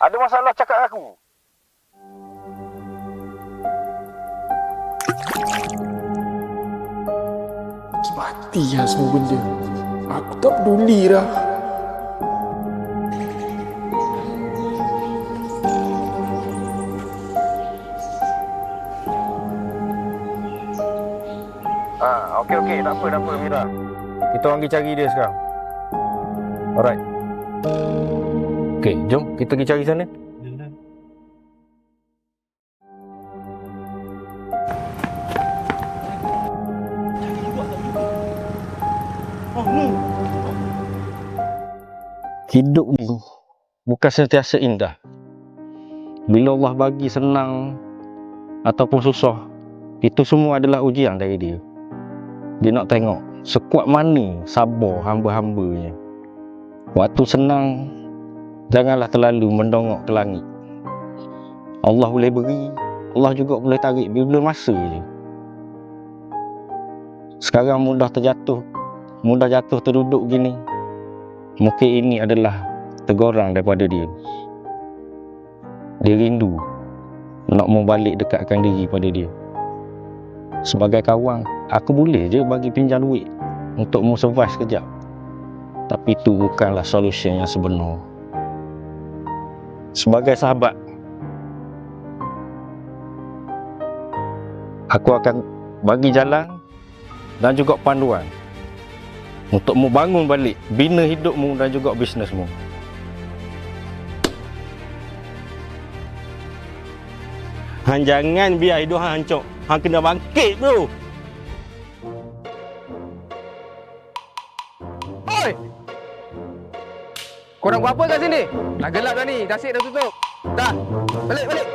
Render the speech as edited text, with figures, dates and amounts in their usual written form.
Ada masalah cakap dengan aku. Mati lah semua benda. Aku tak peduli dah. Okey, tak apa Mira. Kita orang pergi cari dia sekarang. Alright. Okey, jom kita pergi cari sana. Hidup ni bukan sentiasa indah. Bila Allah bagi senang ataupun susah, itu semua adalah ujian dari dia. Dia nak tengok sekuat mana sabar hamba-hambanya. Waktu senang, janganlah terlalu mendongok ke langit. Allah boleh beri, Allah juga boleh tarik bila masa je. Sekarang mudah jatuh terduduk gini. Mungkin ini adalah teguran daripada dia. Dia rindu nak membalik dekatkan diri pada dia. Sebagai kawan, aku boleh je bagi pinjam duit untuk mu survive sekejap. Tapi itu bukanlah solution yang sebenar. Sebagai sahabat, aku akan bagi jalan dan juga panduan untuk mu bangun balik, bina hidupmu dan juga bisnesmu. Hang jangan biar hidup hang hancur. Hang kena bangkit, bro. Oi! Korang buat apa kat sini? Dah gelap dah ni. Dah sik dah tutup. Dah. Balik.